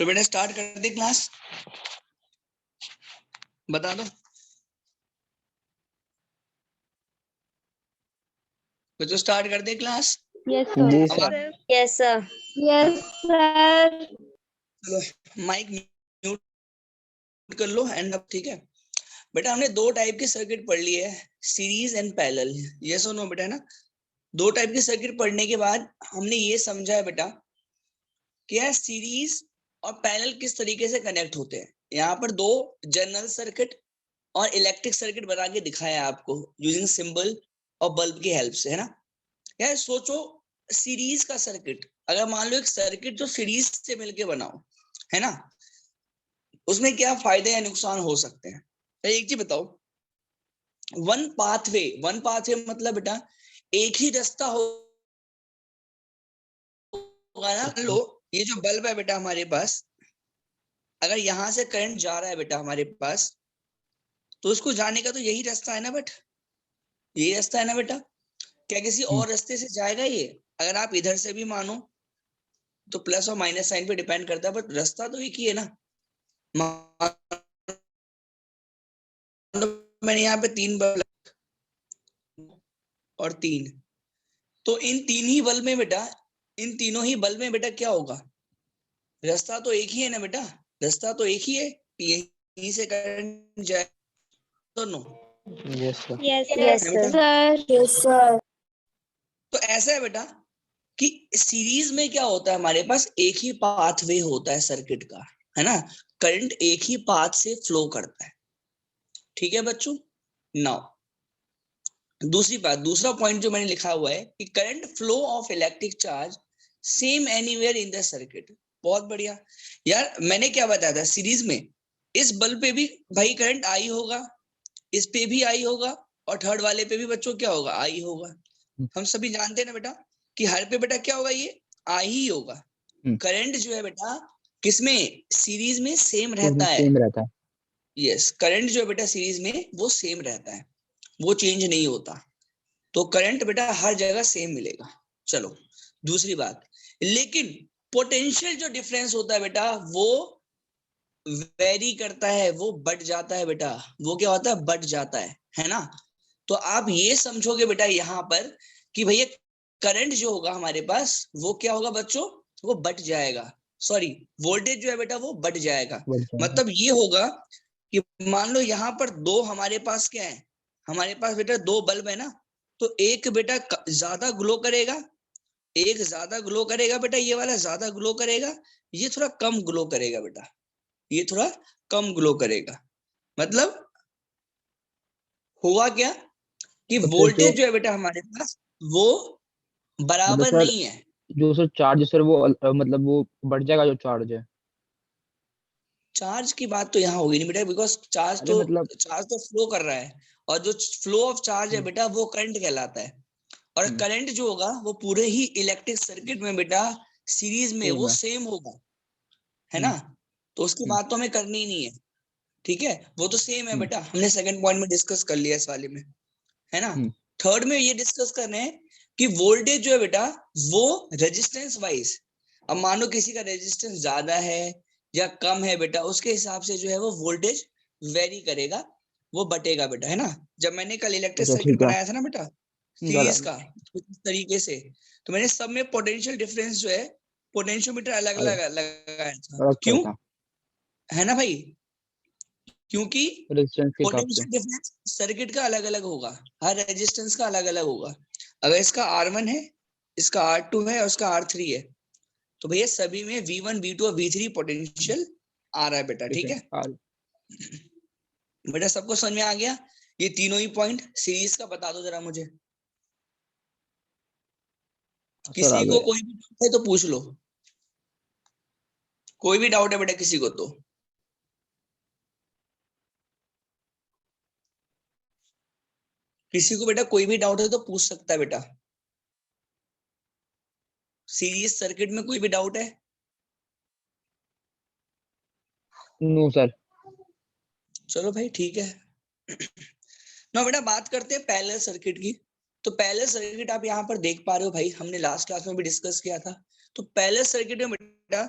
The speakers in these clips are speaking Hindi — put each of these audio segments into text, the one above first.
तो बेटा स्टार्ट कर दे क्लास, बता दो बच्चों, स्टार्ट कर दे class. Yes sir. Yes sir. Yes sir. चलो माइक म्यूट कर लो एंड अब ठीक है बेटा। हमने दो टाइप के सर्किट पढ़ लिए है, सीरीज एंड पैरेलल। ये सुनो बेटा, है ना। दो टाइप के सर्किट पढ़ने के बाद हमने ये समझा है बेटा कि यार सीरीज और पैरेलल किस तरीके से कनेक्ट होते हैं। यहाँ पर दो जनरल सर्किट और इलेक्ट्रिक सर्किट बना के दिखाया आपको यूजिंग सिंबल और बल्ब की हेल्प से, है ना। यार सोचो सीरीज का सर्किट, अगर मान लो एक सर्किट जो सीरीज से मिलके बनाओ, है ना, उसमें क्या फायदे या नुकसान हो सकते हैं। तो एक चीज बताओ, वन पाथवे मतलब बेटा एक ही रास्ता होगा ना। लो ये जो बल्ब है बेटा हमारे पास, अगर यहां से करंट जा रहा है बेटा हमारे पास, तो उसको जाने का तो यही रास्ता है ना बेटा, यही रास्ता है ना बेटा। क्या किसी और रास्ते से जाएगा ये? अगर आप इधर से भी मानो तो प्लस और माइनस साइन पे डिपेंड करता है, बट रास्ता तो एक ही है ना। मैंने यहाँ पे 3 बल्ब और 3, तो इन 3 ही बल्ब में बेटा, इन तीनों ही बल्ब में बेटा क्या होगा, रास्ता तो एक ही है ना बेटा, रास्ता तो एक ही है, यहीं से करंट जाए तो no. Yes sir. Yes sir. Yes sir. तो ऐसा है बेटा कि सीरीज में क्या होता है, हमारे पास एक ही पाथवे होता है सर्किट का, है ना। करंट एक ही पाथ से फ्लो करता है, ठीक है बच्चों। नाउ दूसरी बात, दूसरा पॉइंट जो मैंने लिखा हुआ है कि current flow of electric charge same anywhere in the circuit. बहुत बढ़िया यार, मैंने क्या बताया था, सीरीज में इस बल्ब पे भी भाई करंट आई होगा, इस पे भी आई होगा, और थर्ड वाले पे भी बच्चों क्या होगा, आई होगा। हम सभी जानते हैं ना बेटा कि हर पे बेटा क्या होगा, ये आई ही होगा। करंट जो है बेटा किसमें, सीरीज में सेम रहता है। सेम रहता है। यस, करंट जो है बेटा सीरीज में वो सेम रहता है, वो चेंज नहीं होता। तो करंट बेटा हर जगह सेम मिलेगा। चलो दूसरी बात, लेकिन पोटेंशियल जो डिफरेंस होता है बेटा वो वेरी करता है, वो बढ़ जाता है बेटा। वो क्या होता है, बढ़ जाता है ना। तो आप ये समझोगे बेटा यहाँ पर कि भैया करंट जो होगा हमारे पास वो क्या होगा बच्चों, वो बढ़ जाएगा। सॉरी, वोल्टेज जो है बेटा वो बढ़ जाएगा। मतलब ये होगा कि मान लो यहाँ पर दो हमारे पास क्या है, हमारे पास बेटा दो बल्ब है ना, तो एक बेटा ज्यादा ग्लो करेगा, एक ज्यादा ग्लो करेगा बेटा, ये वाला ज्यादा ग्लो करेगा, ये थोड़ा कम ग्लो करेगा बेटा, ये थोड़ा कम ग्लो करेगा। मतलब हुआ क्या कि तो वोल्टेज जो है बेटा हमारे पास वो मतलब बराबर सर, नहीं है। जो सर चार्ज सर वो मतलब वो बढ़ जाएगा जो चार्ज है। चार्ज की बात तो यहाँ होगी नहीं बेटा, बिकॉज अरे मतलब चार्ज तो फ्लो कर रहा है, और जो फ्लो ऑफ चार्ज है बेटा वो करंट कहलाता है। और करंट जो होगा वो पूरे ही इलेक्ट्रिक सर्किट में बेटा सीरीज में सेम वो है। सेम होगा, है ना। तो उसकी बात तो हमें करनी ही नहीं है, ठीक है, वो तो सेम है बेटा। हमने सेकंड पॉइंट में डिस्कस कर लिया इस वाले में, है ना। थर्ड में ये डिस्कस कर रहे हैं कि वोल्टेज जो है बेटा वो रेजिस्टेंस वाइज, अब मानो किसी का रेजिस्टेंस ज्यादा है या कम है बेटा, उसके हिसाब से जो है वो वोल्टेज वेरी करेगा, वो बटेगा बेटा, है ना। जब मैंने कल इलेक्ट्रिक अच्छा सर्किट ठीक है। बनाया था ना बेटा सीरीज का, तो इस तरीके से, तो मैंने सब में पोटेंशियल डिफरेंस जो है पोटेंशियोमीटर अलग अलग लगाया था। क्यों, था है ना भाई, क्योंकि रेजिस्टेंस के हिसाब से। पोटेंशियल डिफरेंस सर्किट का अलग अलग होगा, हर रेजिस्टेंस का अलग अलग होगा। अगर इसका R1 है, इसका R2 है और इसका R3 है, तो भैया सभी में V1 V2 और V3 पोटेंशियल आ रहा है बेटा, ठीक है। बेटा सबको समझ में आ गया, ये तीनों ही पॉइंट सीरीज का बता दो जरा मुझे। किसी को कोई भी डाउट है तो पूछ लो, कोई भी डाउट है बेटा किसी को तो। किसी को बेटा कोई भी डाउट है तो पूछ सकता है बेटा। सीरीज सर्किट में कोई भी डाउट है? No sir. चलो भाई ठीक है। ना बेटा बात करते हैं पैरेलल सर्किट की। तो पैरेलल सर्किट आप यहाँ पर देख पा रहे हो भाई, हमने लास्ट क्लास में भी डिस्कस किया था। तो पैरेलल सर्किट में बेटा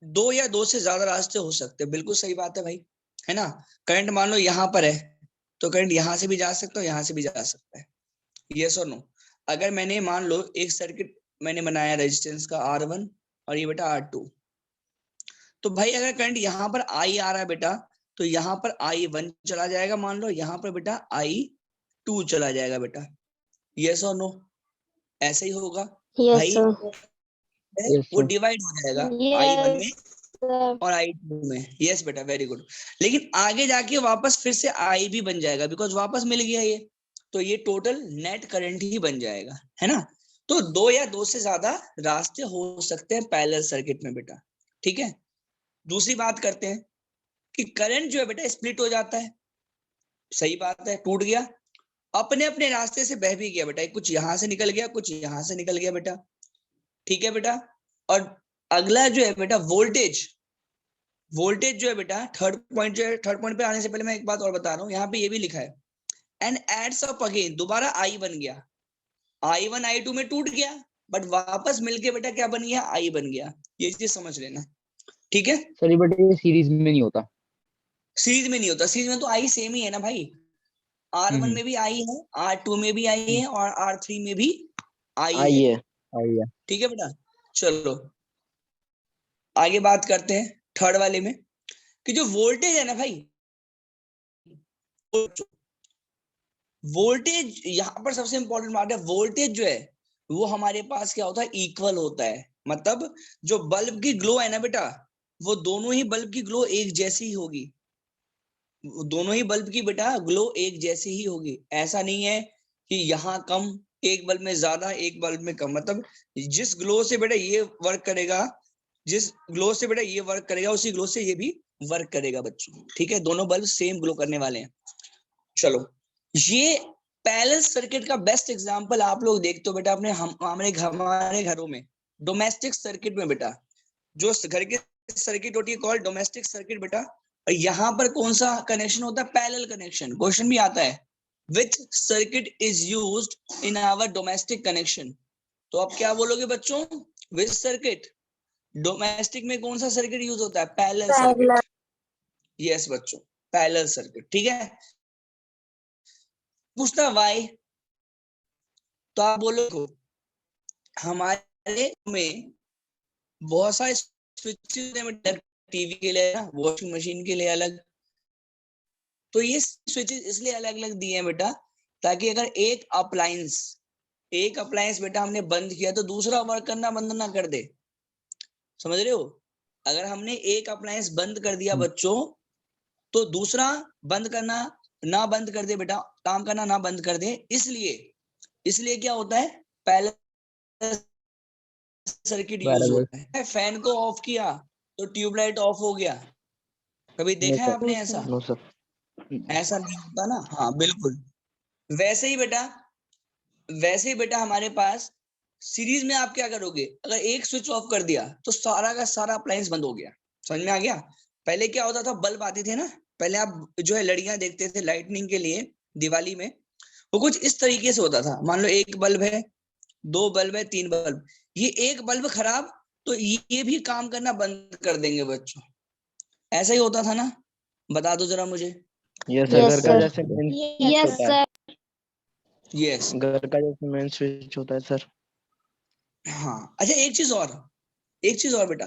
दो या दो से ज्यादा रास्ते हो सकते हैं, बिल्कुल सही बात है भाई, है ना। करंट मान लो यहाँ पर है, तो करंट यहाँ से भी जा सकता है, यहाँ से भी जा सकता है, यस और नो। अगर मैंने मान लो एक सर्किट मैंने बनाया रेजिस्टेंस का R1 और ये बेटा R2, तो भाई अगर करंट यहाँ पर I आ रहा है बेटा, तो यहाँ पर I1 चला जाएगा, मान लो यहाँ पर बेटा I2 चला जाएगा बेटा, यस और नो, ऐसे ही होगा यस भाई। सर। Yes, वो sir. डिवाइड हो जाएगा I1 में यस सर। और I2 में, यस बेटा, वेरी गुड। लेकिन आगे जाके वापस फिर से I भी बन जाएगा, बिकॉज वापस मिल गया ये, तो ये टोटल नेट करंट ही बन जाएगा, है ना। तो दो या दो से ज्यादा रास्ते हो सकते हैं पैरेलल सर्किट में बेटा, ठीक है। दूसरी बात करते हैं कि करंट जो है बेटा स्प्लिट हो जाता है, सही बात है, टूट गया, अपने अपने रास्ते से बह भी गया बेटा, कुछ यहां से निकल गया, कुछ यहां से निकल गया बेटा, ठीक है बेटा। और अगला जो है बेटा वोल्टेज, वोल्टेज जो है बेटा थर्ड पॉइंट जो है, थर्ड पॉइंट पे आने से पहले मैं एक बात और बता रहा हूँ, यहाँ पे ये भी लिखा है एंड एड्स अप अगेन, दोबारा आई बन गया, I1 I2 में टूट गया, बट वापस मिलके बेटा क्या बन गया, I बन गया, ये चीज समझ लेना, ठीक है। सर बट ये सीरीज में नहीं होता। सीरीज में नहीं होता, सीरीज में तो I सेम ही है ना भाई, R1 में भी I है, R2 में भी I है और R3 में भी I है, आइए आइए। ठीक है बेटा। चलो आगे बात करते हैं थर्ड वाले में, कि जो वोल्टेज है ना भाई, वोल्टेज यहाँ पर सबसे इंपॉर्टेंट बात है, वोल्टेज जो है वो हमारे पास क्या होता है, इक्वल होता है। मतलब जो बल्ब की ग्लो है ना बेटा, वो दोनों ही बल्ब की ग्लो एक जैसी ही होगी, दोनों ही बल्ब की बेटा ग्लो एक जैसी ही होगी। ऐसा नहीं है कि यहाँ कम, एक बल्ब में ज्यादा, एक बल्ब में कम। मतलब जिस ग्लो से बेटा ये वर्क करेगा, जिस ग्लो से बेटा ये वर्क करेगा, उसी ग्लो से ये भी वर्क करेगा बच्चों, ठीक है। दोनों बल्ब सेम ग्लो करने वाले हैं। चलो, ये पैरेलल सर्किट का बेस्ट एग्जांपल आप लोग देखते हो बेटा अपने हमारे घरों में, डोमेस्टिक सर्किट में बेटा, जो घर की सर्किट होती है कॉल्ड डोमेस्टिक सर्किट बेटा, और यहाँ पर कौन सा कनेक्शन होता है, पैरेलल कनेक्शन। क्वेश्चन भी आता है which circuit is used in our domestic connection, तो आप क्या बोलोगे बच्चों, विच सर्किट, डोमेस्टिक में कौन सा सर्किट यूज होता है, पैरेलल सर्किट, यस बच्चों, पैरेलल सर्किट, ठीक है। पूछता वाई, तो आप बोलो हमारे में बहुत सारे स्विचेस हैं, टीवी के लिए ना, वॉशिंग मशीन के लिए अलग, तो ये स्विचेस इसलिए अलग अलग दिए हैं बेटा, ताकि अगर एक अप्लायंस बेटा हमने बंद किया तो दूसरा वर्क करना बंद ना कर दे, समझ रहे हो। अगर हमने एक अप्लायंस बंद कर दिया बच्चों, तो दूसरा बंद करना ना बंद कर दे बेटा, काम करना ना बंद कर दे, इसलिए क्या होता है, पैरेलल सर्किट यूज पैरेलल। होता है। फैन को ऑफ किया तो ट्यूबलाइट ऑफ हो गया, कभी नो देखा है सर। आपने ऐसा, नो सर। ऐसा नहीं होता ना, हाँ बिल्कुल। वैसे ही बेटा, हमारे पास सीरीज में आप क्या करोगे, अगर एक स्विच ऑफ कर दिया तो सारा का सारा अप्लायंस बंद हो गया, समझ में आ गया। पहले क्या होता था, बल्ब आते थे ना, पहले आप जो है लड़ियां देखते थे लाइटनिंग के लिए दिवाली में, वो कुछ इस तरीके से होता था। मान लो एक बल्ब है, दो बल्ब है, तीन बल्ब, ये एक बल्ब खराब तो ये भी काम करना बंद कर देंगे बच्चों, ऐसा ही होता था ना, बता दो जरा मुझे। यस Yes, सर, घर का sir. जैसे मेन स्विच यस होता है। सर। यस, घर का जैसे मेन स्विच होता है सर। हाँ। अच्छा एक चीज और बेटा,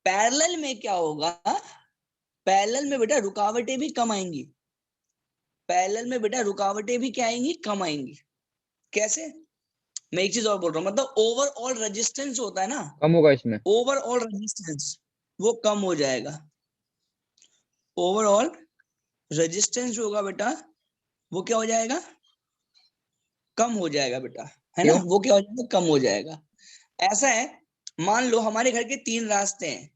पैरेलल में क्या होगा, पैरेलल में बेटा रुकावटें भी कम आएंगी, पैरेलल में बेटा रुकावटें भी क्या आएंगी, कम आएंगी। कैसे, मैं एक चीज और बोल रहा हूँ, मतलब ओवरऑल रेजिस्टेंस होता है ना, कम होगा इसमें। ओवरऑल रेजिस्टेंस वो कम हो जाएगा, ओवरऑल रेजिस्टेंस जो होगा बेटा वो क्या हो जाएगा, कम हो जाएगा बेटा, है ना, क्यों? वो क्या हो जाएगा, कम हो जाएगा। ऐसा है, मान लो हमारे घर के तीन रास्ते हैं,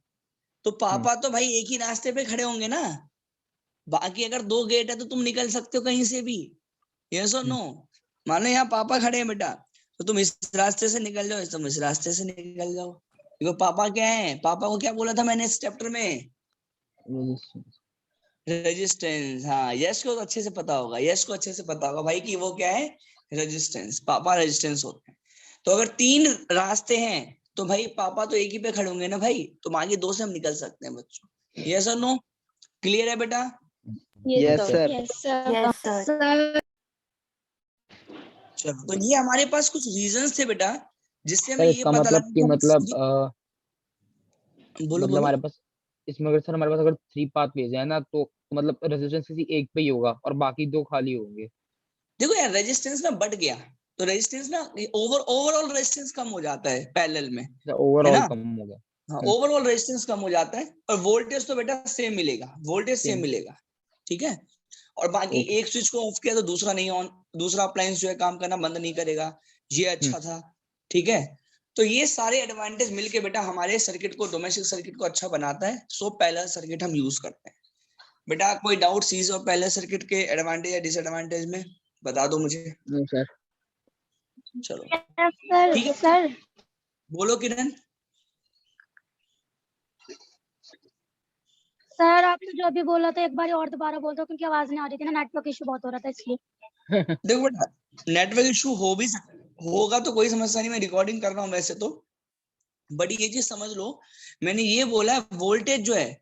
तो पापा तो भाई एक ही रास्ते पे खड़े होंगे ना, बाकी अगर दो गेट है तो तुम निकल सकते हो कहीं से भी, यस और नो। मानो यहाँ पापा खड़े हैं बेटा, तो तुम इस रास्ते से निकल जाओ, तुम इस रास्ते से निकल जाओ, देखो पापा क्या है, पापा को क्या बोला था मैंने इस चैप्टर में, रेजिस्टेंस। हाँ, यश को तो अच्छे से पता होगा, यश को अच्छे से पता होगा भाई कि वो क्या है, रेजिस्टेंस, पापा रेजिस्टेंस होते हैं। तो अगर तीन रास्ते हैं तो भाई पापा तो एक ही पे खड़े होंगे ना भाई, तो आगे 2 से हम निकल सकते हैं बच्चों। यस और नो? क्लियर है बेटा? Yes, sir. Yes, sir. Yes, sir. चलो, तो ये हमारे पास कुछ रीजंस थे बेटा, जिससे हमें सर ये इसका पता मतलब लगा कि कि मतलब बोलो बोलो। हमारे पास इसमें अगर सर हमारे पास अगर 3 पाथवेज है ना, तो मतलब रेजिस्टेंस किसी एक पे ही होगा और बाकी 2 खाली होंगे। देखो यार, रेजिस्टेंस ना बढ़ गया तो रेजिस्टेंस ना ओवरऑल रेजिस्टेंस कम हो जाता है पैरेलल में, है ओवरऑल ना? कम हो गया। हाँ, ओवरऑल रेजिस्टेंस कम हो जाता है, और वोल्टेज तो बेटा सेम मिलेगा, वोल्टेज सेम Same. मिलेगा, ठीक है। और बाकी Okay. एक स्विच को ऑफ किया तो दूसरा नहीं ऑन, दूसरा अप्लायंस जो है काम करना बंद नहीं करेगा, ये अच्छा था, ठीक है। तो ये सारे एडवांटेज मिलके बेटा हमारे सर्किट को, डोमेस्टिक सर्किट को अच्छा बनाता है। सो पैरेलल सर्किट हम यूज करते हैं। बेटा कोई डाउट सीरीज और पैरेलल सर्किट के एडवांटेज या डिसएडवांटेज में? बता दो मुझे। नहीं सर। चलो Sir, ठीक है, sir. बोलो किरण। सर आपने जो अभी बोला था एक बार और दोबारा बोल दो, क्योंकि आवाज नहीं आ रही थी ना, नेटवर्क इशू बहुत हो रहा था इसलिए। देखो बेटा, नेटवर्क इशू होगा तो कोई समस्या नहीं, मैं रिकॉर्डिंग कर रहा हूँ वैसे तो, बट ये चीज समझ लो, मैंने ये बोला वोल्टेज जो है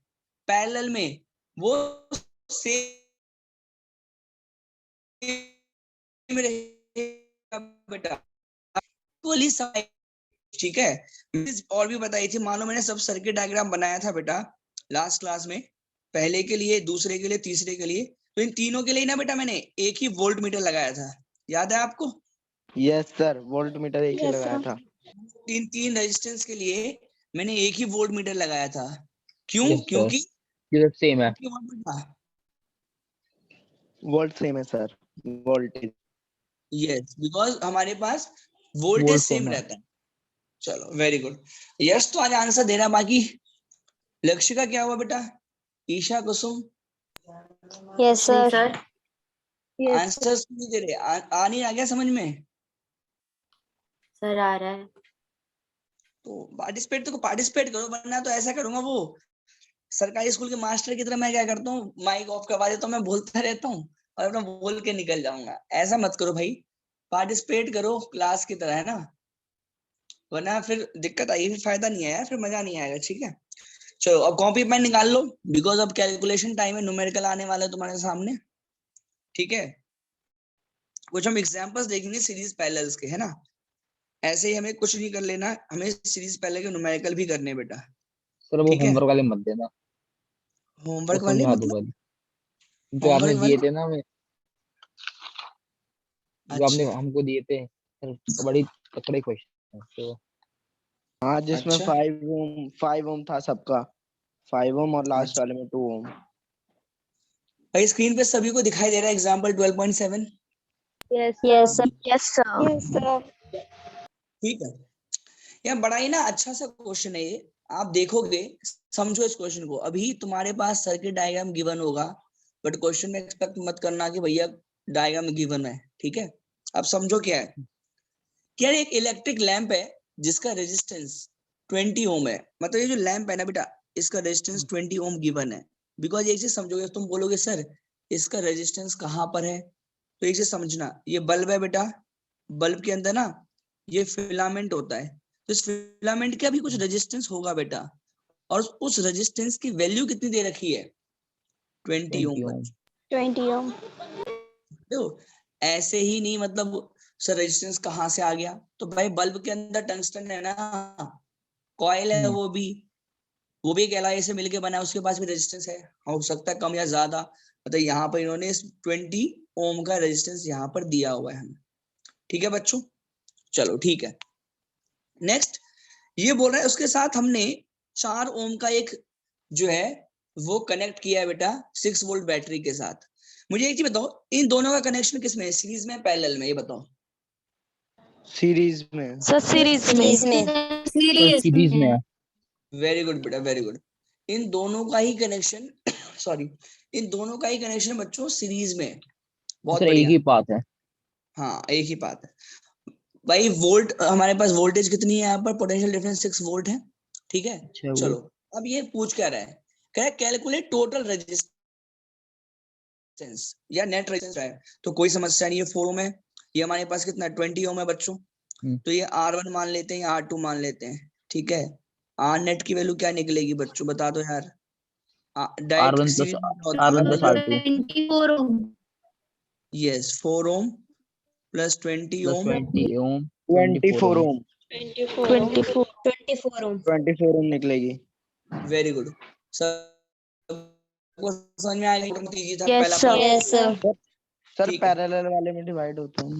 पैरेलल में वो सेम रहेगा बेटा, ठीक है। और भी बताई थी, मान लो मैंने सब सर्किट डायग्राम बनाया था बेटा लास्ट क्लास में, पहले के लिए, दूसरे के लिए, तीसरे के लिए, तो इन तीनों के लिए ना बेटा मैंने एक ही वोल्ट मीटर लगाया था, याद है आपको? यस सर, वोल्ट मीटर एक ही Yes, लगाया sir. था। तीन रेजिस्टेंस के लिए मैंने एक ही वोल्ट मीटर लगाया था। क्यों? Yes, sir. क्योंकि ये सेम है। वोल्ट सेम है सर, वोल्टेज। यस, बिकॉज हमारे पास वोल्टेज वोल्ट सेम सेम है। रहता है। चलो वेरी गुड, यस तो आज आंसर दे रहा, बाकी लक्ष्य का क्या हुआ बेटा? ईशा, कुसुम Yes, नहीं sir. सर। Yes, आंसर नहीं दे रहे, आ नहीं आ गया समझ में? सर आ रहा है। तो पार्टिसिपेट करो, वरना तो ऐसा करूंगा, वो सरकारी स्कूल के मास्टर की तरह मैं क्या करता हूँ, माइक ऑफ करवा देता हूँ, मैं बोलता रहता हूँ और अपना बोल के निकल जाऊंगा। ऐसा मत करो भाई, पार्टिसिपेट करो क्लास की तरह, है ना, वरना फिर दिक्कत आएगी, फिर फायदा नहीं आया, फिर मजा नहीं आएगा, ठीक है। चलो अब कॉपी पेन निकाल लो, बिकॉज अब कैलकुलेशन टाइम है, न्यूमेरिकल आने वाला है तुम्हारे सामने, ठीक है। कुछ हम एग्जांपल्स देखेंगे सीरीज पैरेलल्स के, है ना। ऐसे ही हमें कुछ नहीं कर लेना, हमें सीरीज पैरेलल के न्यूमेरिकल भी करने बेटा, सर वो ठीक है। होमवर्क वाले मत देना, वो होमवर्क वाले समझा दो मतलब? पहले जो आपने होमवर्क दिए वाले थे ना हमें, जो आपने अच्छा हमको दिए थे सर, बड़ी तकड़े क्वेश्चन तो। हाँ, जिसमें अच्छा 5 ओम था सबका, 5 ओम और लास्ट अच्छा वाले में 2 ओम। भाई स्क्रीन पे सभी को दिखाई दे रहा है example 12.7? yes, yes sir. Sir. Yes sir. Yes, sir. ठीक है, यह बड़ा ही ना अच्छा सा क्वेश्चन है ये, आप देखोगे, समझो इस क्वेश्चन को। अभी तुम्हारे पास सर्किट डायग्राम गिवन होगा, बट क्वेश्चन में एक्सपेक्ट मत करना कि भैया डायग्राम गिवन है, ठीक है। अब समझो क्या है, क्या एक इलेक्ट्रिक लैंप है जिसका रेजिस्टेंस 20 ओम है, मतलब ये जो लैंप है ना बेटा, इसका रेजिस्टेंस 20 ओम गिवन है। बिकॉज एक चीज समझोगे, तुम बोलोगे सर इसका रेजिस्टेंस कहाँ पर है, तो एक चीज समझना, ये बल्ब है बेटा, बल्ब के अंदर ना ये फिलामेंट होता है, तो इस फिलामेंट का भी कुछ रेजिस्टेंस होगा बेटा, और उस रेजिस्टेंस की वैल्यू कितनी दे रखी है? 20 ओम। 20 ओम। 20 ohm. देखो ऐसे ही नहीं, मतलब सर रेजिस्टेंस कहाँ से आ गया, तो भाई बल्ब के अंदर टंगस्टन है ना, कॉइल है, वो भी एक एलआई से मिलके बना है, उसके पास भी रेजिस्टेंस है, हो सकता है कम या ज्यादा, मतलब यहाँ पर इन्होंने 20 ओम का रेजिस्टेंस यहाँ पर दिया हुआ है हमें, ठीक है बच्चों। चलो ठीक है, नेक्स्ट ये बोल रहा है उसके साथ हमने 4 ओम का एक जो है वो कनेक्ट किया है बेटा 6 वोल्ट बैटरी के साथ। मुझे एक चीज बताओ, इन दोनों का कनेक्शन किसमें है, सीरीज में पैरेलल में, ये बताओ। सीरीज में। सर सीरीज में। सर सीरीज में है। वेरी गुड बेटा, वेरी गुड। इन दोनों का ही कनेक्शन सॉरी, इन दोनों का ही कनेक्शन बच्चों सीरीज में, बहुत सर एक बढ़िया। ही पाथ है। हाँ एक ही बात है भाई। वोल्ट हमारे पास वोल्टेज कितनी है यहाँ पर, पोटेंशियल डिफरेंस 6 वोल्ट है, ठीक है। 6 चलो वोल्ट। अब ये पूछ क्या रहा है, कह कैलकुलेट टोटल रेजिस्टेंस या नेट रेजिस्टेंस है, तो कोई समस्या नहीं है। 4 ओम है, ये हमारे पास कितना 20 ओम है बच्चों, तो ये R1 मान लेते हैं या R2 मान लेते हैं, ठीक है, आर नेट की वैल्यू क्या निकलेगी बच्चों, बता दो यार। R1 plus R1 plus R2 24 ohm. Yes 4 ohm plus 20 plus ओम 20 ohm 24 ओम 24 ohm. 24 ओम निकलेगी। वेरी गुड सर, समझ में आएगा, बहुत इजी था Yes, पहला sir. Part. Yes, sir. Sir ठीक है। पैरेलल वाले में डिवाइड होता है।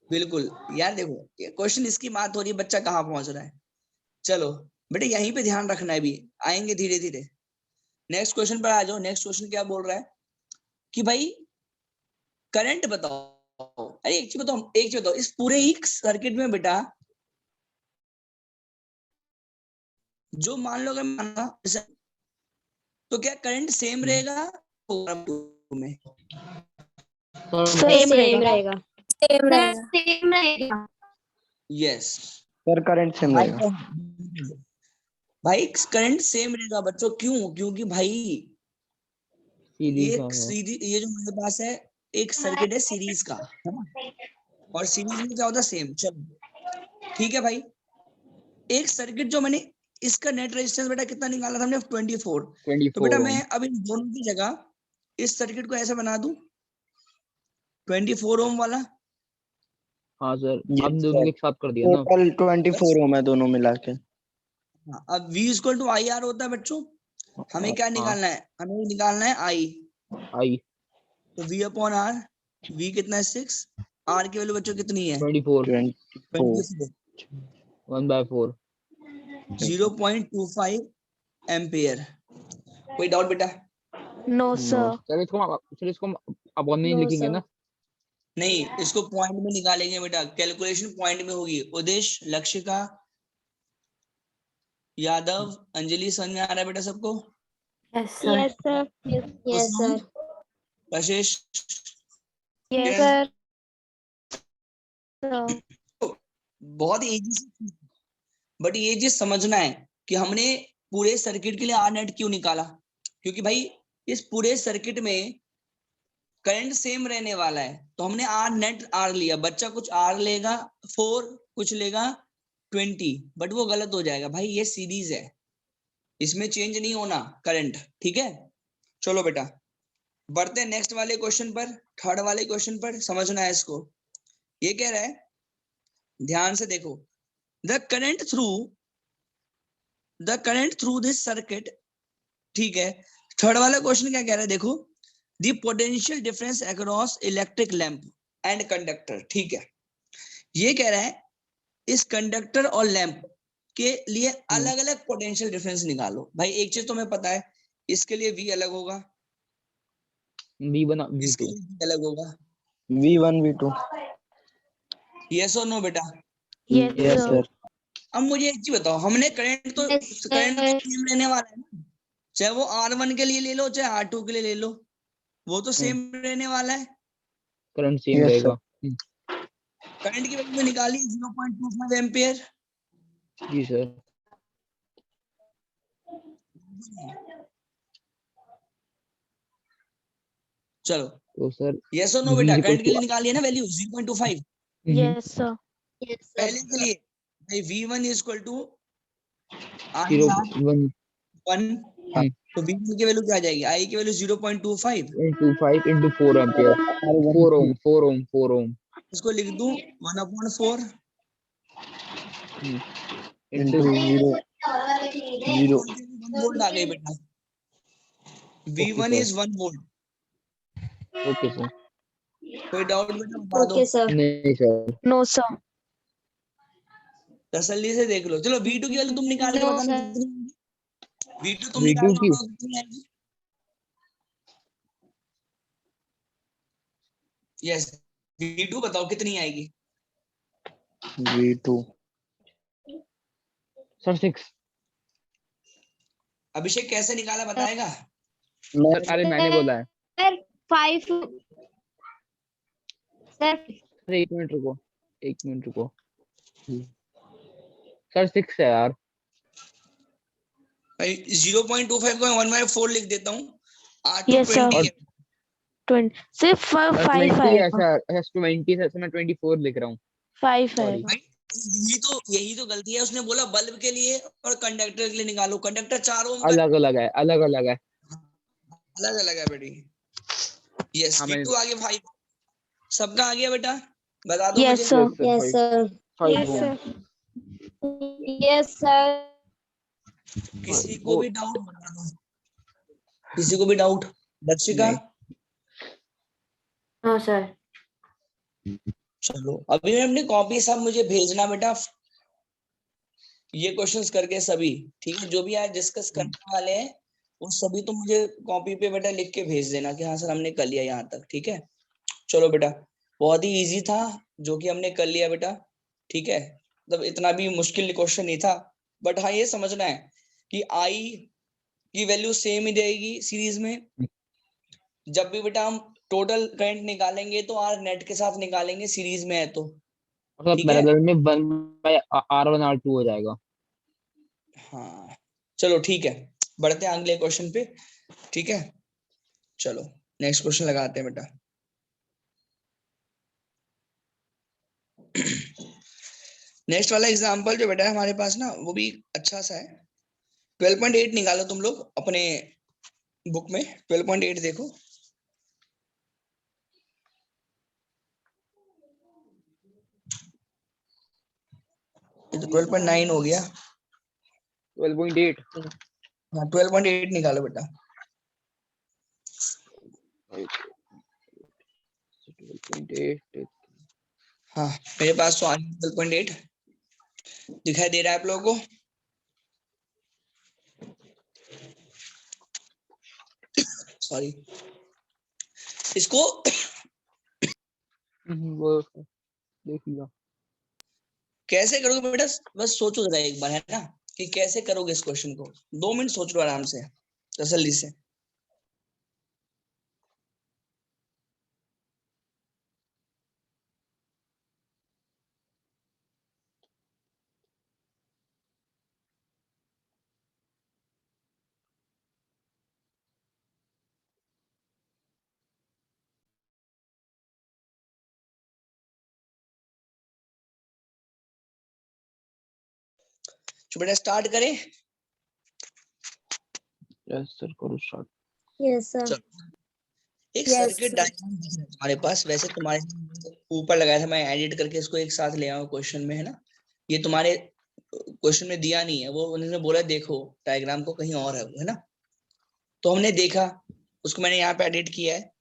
बिल्कुल यार, देखो ये क्वेश्चन इसकी बात हो रही है, बच्चा कहाँ पहुंच रहा है। चलो बेटे यहीं पे ध्यान रखना है, भी आएंगे धीरे धीरे। नेक्स्ट क्वेश्चन पर आ जाओ। नेक्स्ट क्वेश्चन क्या बोल रहा है कि भाई करंट बताओ। अरे एक चीज बताओ, एक चीज बताओ, इस पूरे ही सर्किट में बेटा जो मान लो अगर माना तो क्या करंट सेम रहेगा में? Same रहेगा. Same रहेगा. यस सर करंट सेम भाई, रहेगा। भाई करंट सेम रहेगा बच्चों, क्यों? क्योंकि भाई सीरीज एक सीरीज, ये जो मेरे पास है एक सर्किट है सीरीज का, है ना, और सीरीज में क्या होता है सेम। चलो ठीक है भाई, एक सर्किट जो मैंने इसका नेट रेजिस्टेंस बेटा कितना निकाला था हमने 24, तो बेटा 24 मैं ohm। अब इन दोनों की जगह इस सर्किट को ऐसे बना दूं 24 ओम वाला, हाँ सर, Yes, अब दोनों sir. को एक साथ कर दिया ना। टोटल 24 ओम है दोनों मिला के। हाँ, अब V equal to I R होता है बच्चों। हमें क्या हाँ निकालना है, हमें निकालना है I, आई तो V अपॉन R, V कितना है 6, R की वैल्यू बच्चों कितनी है 24 24 1/4। 0.25 एम्पियर। कोई डाउट बेटा? No, sir. सर इसको अपॉन में No, लिखेंगे sir. ना। नहीं, इसको पॉइंट में निकालेंगे बेटा, कैलकुलेशन पॉइंट में होगी। उदेश, लक्षिका, यादव, अंजलि, समझ में आ रहा है बेटा सबको? Yes, sir. Yes, sir. Yes, sir. कशिश, Yes, किरण? sir. बहुत इजी, बट ये चीज समझना है कि हमने पूरे सर्किट के लिए आर नेट क्यों निकाला, क्योंकि भाई इस पूरे सर्किट में करंट सेम रहने वाला है, तो हमने आर नेट आर लिया। बच्चा कुछ आर लेगा 4, कुछ लेगा 20, बट वो गलत हो जाएगा भाई, ये सीरीज है, इसमें चेंज नहीं होना करंट, ठीक है। चलो बेटा बढ़ते हैं नेक्स्ट वाले क्वेश्चन पर, थर्ड वाले क्वेश्चन पर, समझना है इसको। ये कह रहा है, ध्यान से देखो, the current through this circuit, ठीक है। थर्ड वाला क्वेश्चन क्या कह रहा है देखो, the potential difference across electric lamp and conductor, ठीक है। ये कह रहा है इस कंडक्टर और लैंप के लिए अलग अलग पोटेंशियल डिफरेंस निकालो। भाई एक चीज तुम्हें पता है, इसके लिए V अलग होगा, V1 इसके V2। लिए V अलग होगा। V1 V2। यस और नो बेटा? Yes, yes sir. सर। अब मुझे एक चीज बताओ, हमने करंट तो Yes, करंट sir. सेम रहने वाला है ना, चाहे वो R1 के लिए ले लो चाहे R2 के लिए ले लो, वो तो सेम रहने वाला है। करंट सेम Yes, रहेगा। करंट की वैल्यू निकाली 0.25 एम्पियर। जी सर। चलो तो सर यस और नो V बेटा, इक्वल करंट के टू लिए निकाली है ना value 0.25। Yes, sir. Yes, sir. पहले के लिए भाई V1 is equal to zero I 1 1, तो V1 की वैल्यू क्या आ जाएगी, I की value 0.25, into 5 into 4 ampere. 4 ohm। इसको लिख दूं 1/4 into into 0 0 1 वोल्ट आ गई बेटा। V1 sir. Is 1 volt. Okay sir. कोई डाउट बेटा बता दो, Okay, sir. नहीं सर। No, sir. तसल्ली से देख लो। चलो V2 की वैल्यू तुम निकाल के No, बताना sir. कितनी आएगी? V2 तुम V2 निकाल के की बताओ कितनी आएगी। यस V2 बताओ कितनी आएगी। V2 sir 6। अभिषेक कैसे निकाला बताएगा? सर अरे मैंने बोला है। Sir, 5. Sir, सर 1 मिनट रुको, 1 मिनट रुको। सर 6 है यार। 0.25 को 1/4 लिख देता हूँ। R2 Yes, sir. 20 है। 20. सिर्फ 5 20 आएगा. ऐसा 20 है, मैं 24 लिख रहा हूँ। 5 सॉरी। आएगा. भाई यही तो गलती है, उसने बोला बल्ब के लिए और कंडक्टर के लिए निकालो, कंडक्टर 4 ओम का अलग अलग है, अलग अलग है। अलग अलग है बेटी। यस हाँ बिट्टू आगे 5 सबका आ गया बेटा, बता दो Yes, मुझे। sir. Yes, Yes, sir. sir. 5 ohm. Yes, sir. किसी को भी डाउट बता दो, किसी को भी डाउट? दर्शिका नहीं। हाँ सर। चलो अभी मैं अपनी कॉपी सब मुझे भेजना बेटा, ये क्वेश्चंस करके सभी, ठीक है, जो भी आज डिस्कस करने वाले हैं वो सभी तो मुझे कॉपी पे बेटा लिख के भेज देना कि हाँ सर हमने कर लिया यहाँ तक, ठीक है। चलो बेटा बहुत ही इजी था जो कि हमने कर लिया बेटा, ठीक है, मतलब इतना भी मुश्किल क्वेश्चन नहीं था, बट हाँ ये समझना है कि आई की वैल्यू सेम ही रहेगी सीरीज में। जब भी बेटा हम टोटल करंट निकालेंगे तो आर नेट के साथ निकालेंगे, सीरीज में है तो, मतलब ठीक है। पैरेलल में 1/R1 R2 हो जाएगा। हाँ चलो ठीक है, बढ़ते हैं अगले क्वेश्चन पे, ठीक है। चलो नेक्स्ट क्वेश्चन लगाते हैं बेटा। नेक्स्ट वाला एग्जांपल जो बेटा है हमारे पास ना वो भी अच्छा सा है। 12.8 निकालो तुम लोग अपने बुक में, 12.8 देखो। ये तो 12.9 हो गया। 12.8। हाँ 12.8 निकालो बेटा। 12.8। हाँ मेरे पास तो आ 12.8 दिखाई दे रहा है आप लोगों को। सॉरी, इसको वो देख लिया। कैसे करोगे बेटा, बस सोचो जरा एक बार, है ना, कि कैसे करोगे इस क्वेश्चन को। 2 मिनट सोच लो आराम से, तसल्ली से। तो बेटा स्टार्ट करें। यस सर, करो स्टार्ट। Yes, sir. चलो एक Yes, सर्किट sir. डायग्राम दिख रहा है तुम्हारे पास, वैसे तुम्हारे ऊपर लगाया था, मैं एडिट करके इसको एक साथ ले आऊं क्वेश्चन में, है ना। ये तुम्हारे क्वेश्चन में दिया नहीं है, वो उन्होंने बोला देखो डायग्राम को कहीं और है वो, है ना। तो हमने देखा, उसको मैंने यहाँ पे एडिट किया है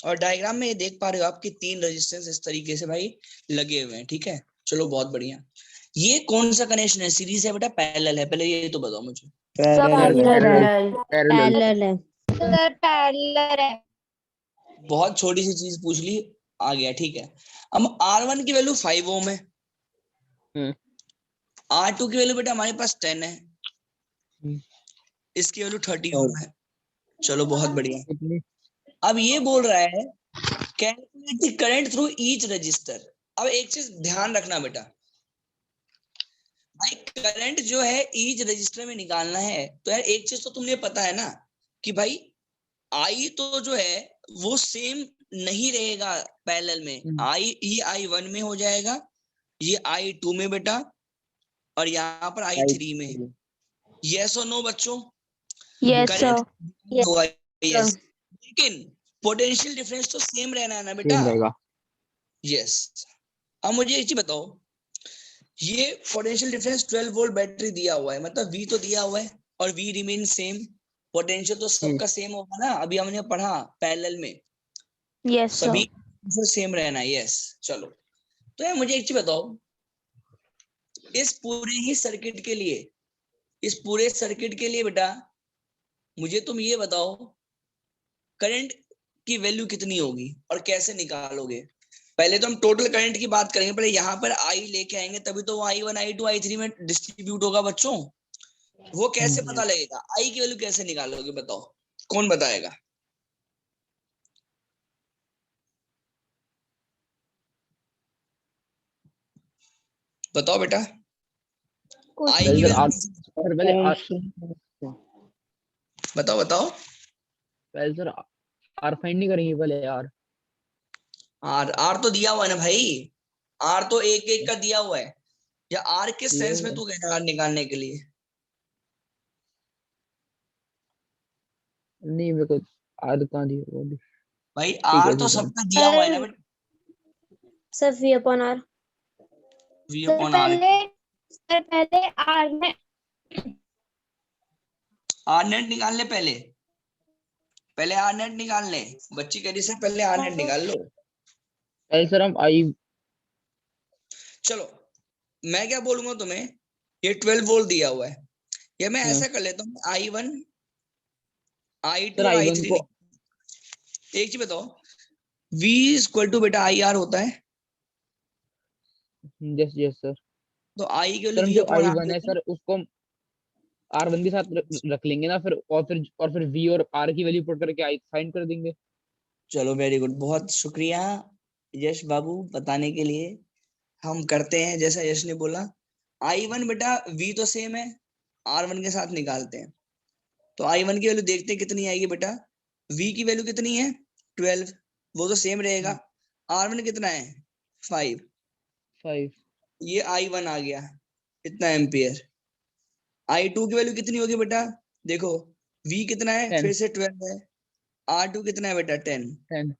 और डायग्राम में ये देख पा रहे हो आपकी 3 रेजिस्टेंस इस तरीके से भाई लगे हुए हैं, ठीक है। चलो बहुत बढ़िया। ये कौन सा कनेक्शन है, सीरीज है बेटा पैरेलल है, पहले ये तो बताओ मुझे। Parallel. पैरेलल। Parallel है. Sir, parallel है. बहुत छोटी सी चीज पूछ ली, आ गया, ठीक है। अब R1 की वैल्यू 5 ओम है, R2 की वैल्यू बेटा हमारे पास 10 है, इसकी वैल्यू 30 ओम है। चलो बहुत बढ़िया। कितनी? अब ये बोल रहा है calculate the current through each resistor. अब एक चीज ध्यान रखना बेटा, भाई करंट जो है ईच रजिस्टर में निकालना है तो यार एक चीज तो तुमने पता है ना कि भाई आई तो जो है वो सेम नहीं रहेगा पैरेलल में, आई ये I1 में हो जाएगा, ये I2 में बेटा, और यहाँ पर I3 में। यस और नो बच्चों? Yes, sir. करंट होगा यस, लेकिन पोटेंशियल डिफरेंस तो सेम रहना है ना बेटा। सेम रहेगा। यस। अब मुझे एक चीज बताओ, ये पोटेंशियल डिफरेंस 12 वोल्ट बैटरी दिया हुआ है, मतलब V तो दिया हुआ है और V रिमेन सेम, पोटेंशियल तो सबका सेम होगा ना, अभी हमने पढ़ा पैरेलल में Yes, sir. सभी सेम रहना है। यस चलो, तो यार मुझे एक चीज बताओ, इस पूरे ही सर्किट के लिए, इस पूरे सर्किट के लिए बेटा मुझे तुम ये बताओ करंट की वैल्यू कितनी होगी और कैसे निकालोगे। पहले तो हम टोटल करंट की बात करेंगे, पहले यहाँ पर आई लेके आएंगे तभी तो वो I1 I2 I3 में डिस्ट्रीब्यूट होगा बच्चों। वो कैसे पता लगेगा, आई की वैल्यू कैसे निकालोगे बताओ, कौन बताएगा? बताओ बेटा, आई की पहले वैल्यू बताओ बताओ। सर आर फाइंड नहीं करेंगे पहले यार। आर आर तो दिया हुआ है ना भाई, आर तो एक एक का दिया हुआ है, या आर किस सेंस में ये तू कह रहा है निकालने के लिए? नहीं मेरे को आर कहाँ दी वो भी भाई ठीक आर है तो ठीक है सबका दिया हुआ है ना बेटा, sir V upon R। V sir upon R. पहले R में आर नेट निकाल ले पहले, पहले आर नेट निकाल ले। बच्ची कह रही सर पहले आर नेट निकाल लो। पहले सर हम आई चलो मैं क्या बोलूंगा तुम्हें, ये 12 वोल्ट दिया हुआ है, या मैं हाँ। ऐसा कर लेता हूँ I1 I2 सर और आई वन I3 को एक चीज बताओ, V इक्वल टू बेटा IR होता है, यस यस सर। तो I के सर वैल्यू हम V जो अपॉन आई R वन है देते हैं। सर उसको आर वन के साथ रख लेंगे ना फिर और फिर वी और आर की वैल्यू पुट करके आई फाइंड कर देंगे। चलो वेरी गुड, बहुत शुक्रिया यश बाबू बताने के लिए। हम करते हैं जैसा यश ने बोला। I1 बेटा V तो सेम है, R1 के साथ निकालते हैं। तो I1 की वैल्यू देखते हैं कितनी आएगी बेटा। V की वैल्यू कितनी है 12, वो तो सेम रहेगा। R1 कितना है 5, 5 ये I1 आ गया इतना एम्पियर। I2 की वैल्यू कितनी होगी बेटा, देखो V कितना है 10 फिर से 12 है, R2 कितना है बेटा 10, 10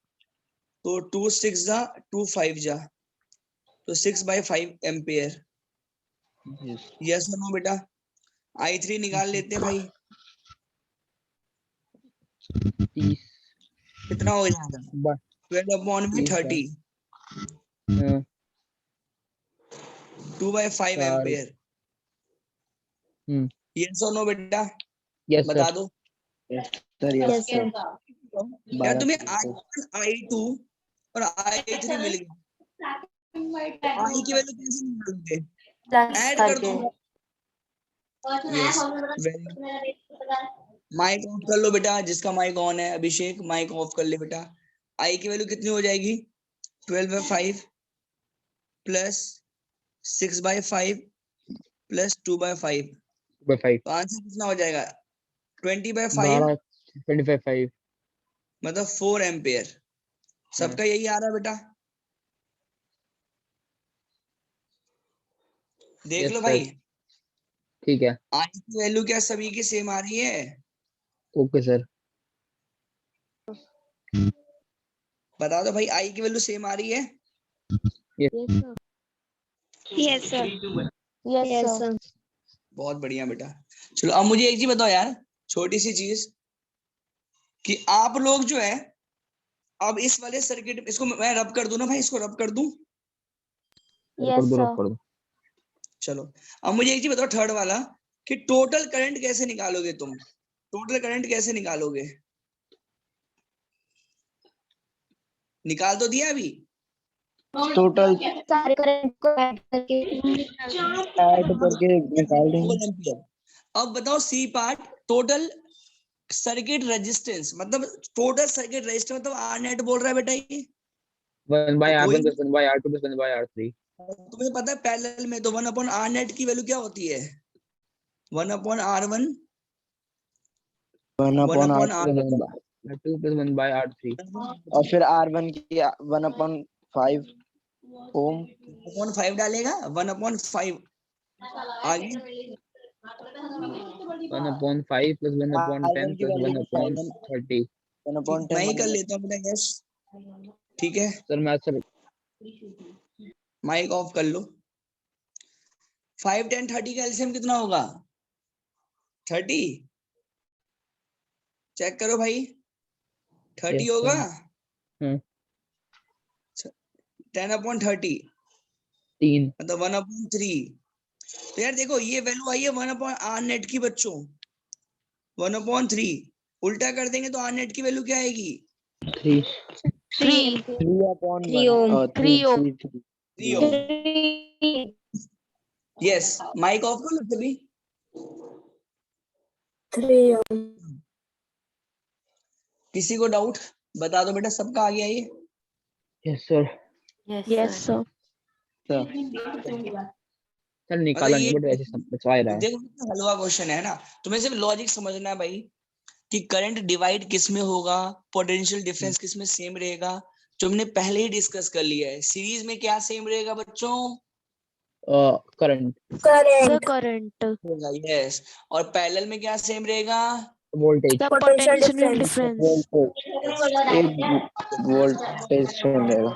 तो 2 6 जा 2 5 जा, तो 6/5 एम्पियर। यस यस नो बेटा। I3 निकाल लेते हैं भाई, 30 कितना हो जाएगा 12 अपॉन में 30, 2/5 4 एम्पियर। यस और नो बेटा यस बता सर दो। सर यस सर यार 12 तुम्हें सर I1 I2 और I3 मिल गया, I की वैल्यू कैसे निकालोगे, ऐड कर दो। यस माइक ऑफ कर लो बेटा, जिसका माइक ऑन है अभिषेक माइक ऑफ कर ले बेटा। आई की वैल्यू कितनी हो जाएगी 12/5 प्लस 6/5 प्लस 2/5, बाय 5 तो आंसर कितना हो जाएगा 20/5 12 25 5 मतलब 4 एम्पियर। सबका यही आ रहा है बेटा, देख यस लो सर भाई। ठीक है आई की वैल्यू क्या सभी की सेम आ रही है, ओके सर बता दो भाई आई की वैल्यू सेम आ रही है। Yes sir yes sir. बहुत बढ़िया बेटा। चलो अब मुझे एक चीज बताओ यार, छोटी सी चीज, कि आप लोग जो है अब इस वाले सर्किट, इसको मैं रब कर दूं ना भाई, इसको रब कर दूं। कर दो चलो अब मुझे एक चीज बताओ थर्ड वाला, कि टोटल करंट कैसे निकालोगे तुम, टोटल करंट कैसे निकालोगे, निकाल तो दिया अभी। टोटल सारे करंट को ऐड करके ऐड करके निकाल देंगे। 4 एम्पियर। अब बताओ C part, total circuit resistance मतलब टोटल सर्किट रेजिस्टेंस मतलब आर नेट बोल रहा है बेटा ये। 1 बाय तो कोई R1 plus 1 bye R2 plus 1 bye R3 तुम्हें पता है पैरेलल में तो 1/R नेट की वैल्यू क्या होती है 1/R1 1 upon 1/R R2 plus 1 bye R3 और फिर R1 की 1/5 ओम 1/5 डालेगा 1/5 आगे 1 upon 5 plus 1 upon 10 R1 की plus 1 वैल्यू upon 30 1/10 मैं ही कर लेता हूँ बेटा यस, ठीक है सर मैं सर माइक ऑफ कर लो। 5 10 30 का एलसीएम कितना होगा 30, चेक करो भाई 30 यस होगा सर 10/30 3 मतलब 1/3। तो यार देखो ये वैल्यू आई है 1/R नेट की बच्चों 1/3, उल्टा कर देंगे तो आर नेट की वैल्यू क्या आएगी 3 3 upon 3 ohm 3 3 ohm. Yes mic off कर लो सभी। 3 ohm किसी को डाउट बता दो बेटा, सबका आ गया ये। Yes sir yes sir. Sir मतलब निकाला नहीं ये बट वैसे समझ आ रहा है देखो कितना हलवा क्वेश्चन है ना, तुम्हें सिर्फ लॉजिक समझना है भाई कि करंट डिवाइड किस में होगा, पोटेंशियल डिफरेंस किस में सेम रहेगा, जो हमने पहले ही डिस्कस कर लिया है। सीरीज में क्या सेम रहेगा बच्चों, करंट Current. current. यस, और पैरेलल में क्या सेम रहेगा? Voltage The Potential potential difference. difference. एक वोल्टेज सेम रहेगा।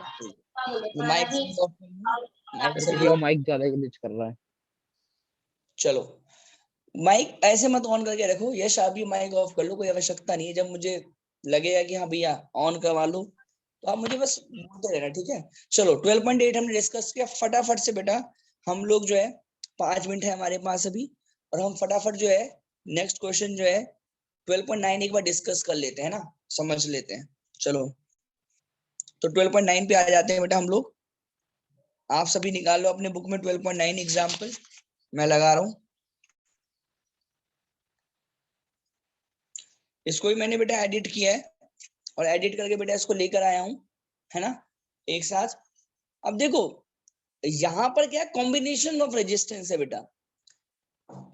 माइक ऑफ माइक सर से किसी का माइक ज्यादा ग्लिच कर रहा है। चलो माइक ऐसे मत ऑन करके रखो, यश आप भी माइक ऑफ कर लो, कोई आवश्यकता नहीं है। जब मुझे लगेगा कि हाँ भैया ऑन करवा लो तो आप मुझे बस बोलते रहना, ठीक है। चलो 12.8 हमने डिस्कस किया। फटाफट से बेटा हम लोग जो है 5 मिनट है हमारे पास अभी, और हम फटाफट जो है नेक्स्ट क्वेश्चन जो है 12.9 एक बार डिस्कस कर लेते हैं ना, समझ लेते हैं। चलो तो 12.9 पे आ जाते हैं बेटा हम लोग। आप सभी निकालो अपने बुक में 12.9 एग्जाम्पल, मैं लगा रहा हूं। इसको भी मैंने बेटा एडिट किया है, और एडिट करके बेटा इसको लेकर आया हूं, है ना, एक साथ। अब देखो यहां पर क्या कॉम्बिनेशन ऑफ रेजिस्टेंस है बेटा।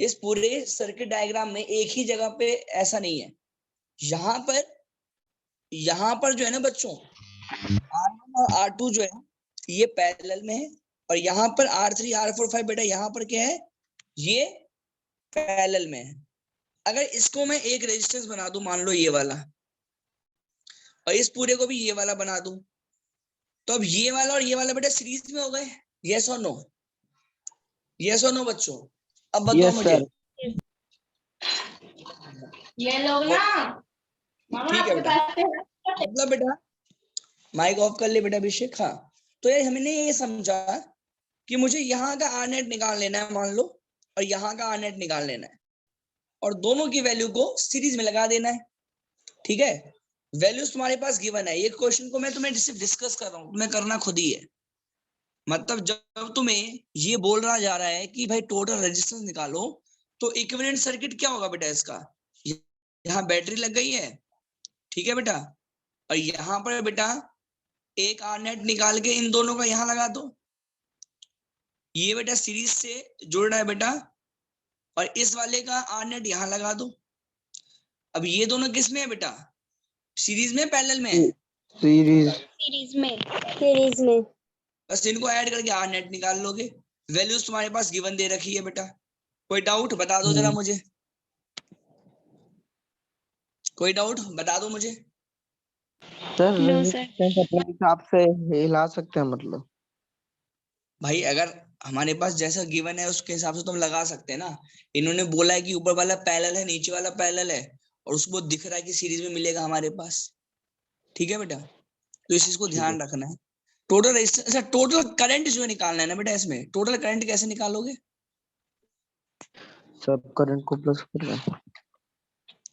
इस पूरे सर्किट डायग्राम में एक ही जगह पे ऐसा नहीं है। यहां पर जो है ना बच्चों, R1 और R2 जो है ये पैरेलल में है, और यहाँ पर R3 R4 5 बेटा यहाँ पर क्या है, ये पैरेलल में है। अगर इसको मैं एक रेजिस्टेंस बना दूं, मान लो ये वाला, और इस पूरे को भी ये वाला बना दूं, तो अब ये वाला और ये वाला बेटा सीरीज में हो गए। यस और नो? यस और नो बच्चों? अब बताओ यस मुझे। सर। ये लोग ना ठीक है बेटा, मतलब बेटा माइक ऑफ कर ले बेटा अभिषेक। हाँ, तो यार हमने ये समझा कि मुझे यहाँ का आर नेट निकाल लेना है मान लो, और यहाँ का आर नेट निकाल लेना है, और दोनों की वैल्यू को सीरीज में लगा देना है, ठीक है। वैल्यूज तुम्हारे पास गिवन है। ये क्वेश्चन को मैं तुम्हें सिर्फ डिस्कस कर रहा हूँ, तुम्हें करना खुद ही है। मतलब जब तुम्हें ये बोल रहा जा रहा है कि भाई टोटल रेजिस्टेंस निकालो, तो इक्विवेलेंट सर्किट क्या होगा बेटा इसका? यहाँ बैटरी लग गई है, ठीक है बेटा, और यहाँ पर बेटा एक आर नेट निकाल के इन दोनों का यहाँ लगा दो। ये बेटा सीरीज से जुड़ रहा है बेटा, और इस वाले का आर नेट यहाँ लगा दो। अब ये दोनों किस में है बेटा? सीरीज में, पैरेलल में है? सीरीज Series में. बस इनको ऐड करके आर नेट निकाल लोगे। वैल्यूज तुम्हारे पास गिवन दे रखी है बेटा। कोई डाउट बता दो जरा मुझे, कोई डाउट बता दो मुझे। Sir No, sir. रेजिस्टेंस अपने हिसाब से हिला सकते हैं मतलब। भाई अगर हमारे पास जैसा गिवन है उसके हिसाब से तो हम लगा सकते हैं ना। इन्होंने बोला है कि ऊपर वाला पैरेलल है, नीचे वाला पैरेलल है, और उसको दिख रहा है कि सीरीज में मिलेगा हमारे पास, ठीक है बेटा। तो इस चीज को ध्यान रखना है। टोटल रेजिस्टेंस, अच्छा टोटल करंट जो निकालना है ना बेटा, इसमें टोटल करंट कैसे निकालोगे? सब करंट को प्लस कर रहे हैं।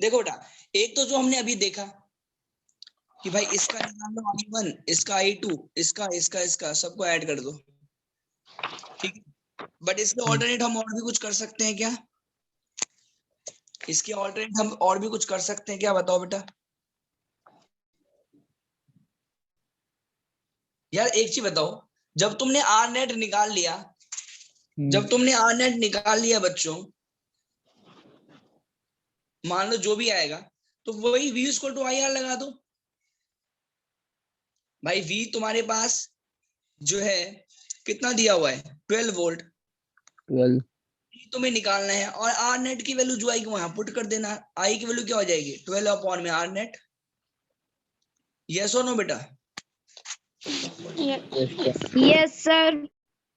देखो बेटा, एक तो जो हमने अभी देखा कि भाई इसका निकाल लो I1, इसका I2, इसका सबको ऐड कर दो, ठीक है। बट इसके ऑल्टरनेट हम और भी कुछ कर सकते हैं क्या? इसके ऑल्टरनेट हम और भी कुछ कर सकते हैं क्या, बताओ बेटा। यार एक चीज बताओ, जब तुमने आर नेट निकाल लिया, जब तुमने आर नेट निकाल लिया बच्चों, मान लो जो भी आएगा, तो वही V equal to I R लगा दो। भाई V तुम्हारे पास जो है कितना दिया हुआ है, 12 वोल्ट, 12 तुम्हें निकालना है, और आर नेट की वैल्यू जो आएगी वहां पुट कर देना। आई की वैल्यू क्या हो जाएगी, 12 अपॉन में आर नेट। यस और नो बेटा? Yes, sir.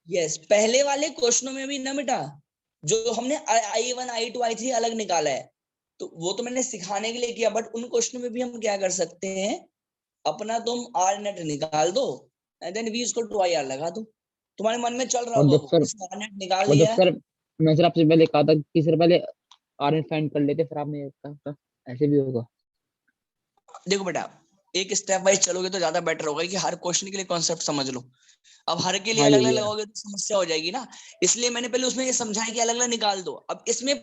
यस। पहले वाले क्वेश्चनों में भी ना बेटा, जो हमने I1 I2 I3 अलग निकाला है, तो वो तो मैंने सिखाने के लिए किया, बट उन क्वेश्चनों में भी हम क्या कर सकते हैं, अपना तुम आर नेट निकाल दो, and then V equal to I R लगा दो। तुम्हारे मन में चल रहा और होगा जब सर इसने आर नेट निकाल और लिया जब है। सर मैं सर आपसे पहले कहा था कि सर पहले आर फाइंड कर लेते, फिर आपने कहा ऐसे भी होगा। देखो बेटा, एक स्टेप वाइज चलोगे तो ज्यादा बेटर होगा कि हर क्वेश्चन के लिए कॉन्सेप्ट समझ लो। अब हर के लिए हाँ अलग ये अलग भी है। लगाओगे तो समस्या हो जाएगी ना। इसलिए मैंने पहले उसमें ये समझाया कि अलग अलग निकाल दो। अब इसमें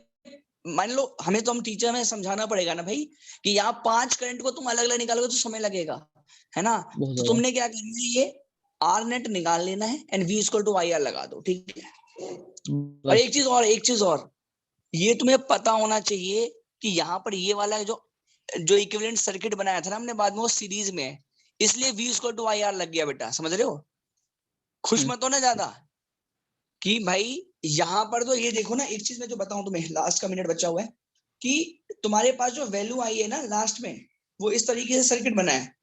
मान लो हमें तो हम टीचर में समझाना पड़ेगा ना भाई, कि यहाँ 5 करंट को तुम अलग अलग निकालोगे तो समय लगेगा, है ना। बहुत तो ज्यादा। तुमने क्या करना है, ये आर नेट निकाल लेना है, and V equal to I R लगा दो, ठीक है। और बस एक चीज और, ये तुम्हें पता होना चाहिए कि यहाँ पर ये वाला जो जो इक्विवेलेंट सर्किट बनाया था ना हमने बाद में, वो सीरीज में है, इसलिए V equal to I R लग गया बेटा, समझ रहे हो। खुश मत हो ना ज्यादा। कि भाई यहाँ पर तो ये देखो ना, एक चीज मैं जो बताऊं तुम्हें, लास्ट का मिनट बचा हुआ है, कि तुम्हारे पास जो वैल्यू आई है ना लास्ट में, वो इस तरीके से सर्किट बना है,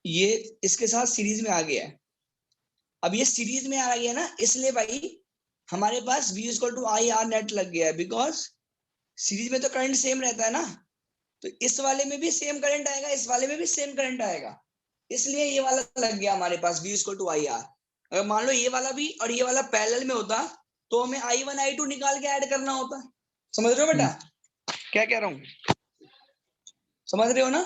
ये इसके साथ सीरीज में आ गया है। अब ये सीरीज में आ गया ना, इसलिए भाई हमारे पास V equal to I R net लग गया है, बिकॉज सीरीज में तो करंट सेम रहता है ना, तो इस वाले में भी सेम करंट आएगा, इस वाले में भी सेम करंट आएगा, इसलिए ये वाला लग गया हमारे पास V equal to I R. अगर मान लो ये वाला भी और ये वाला पैरेलल में होता तो हमें I1 I2 निकाल के ऐड करना होता। समझ रहे हो बेटा क्या कह रहा हूँ? समझ रहे हो ना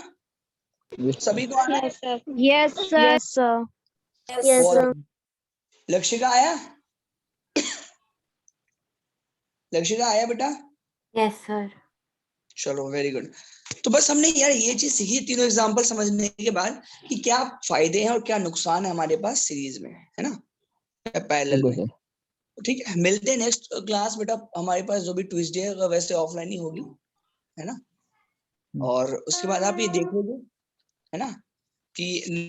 सभी को? आना है? Yes sir yes sir. Yes sir yes और सर लक्ष्य आया? लक्ष्य आया बेटा? यस सर चलो वेरी गुड। तो बस हमने यार ये चीज सीखी, तीनों एग्जांपल समझने के बाद कि क्या फायदे हैं और क्या नुकसान है हमारे पास सीरीज में, है ना, पैरेलल बिल्कुल में। सर। ठीक है, मिलते हैं नेक्स्ट क्लास बेटा, हमारे पास जो भी ट्यूसडे है वैसे ऑफलाइन ही होगी, है ना, और उसके बाद आप ये देखोगे, है ना, कि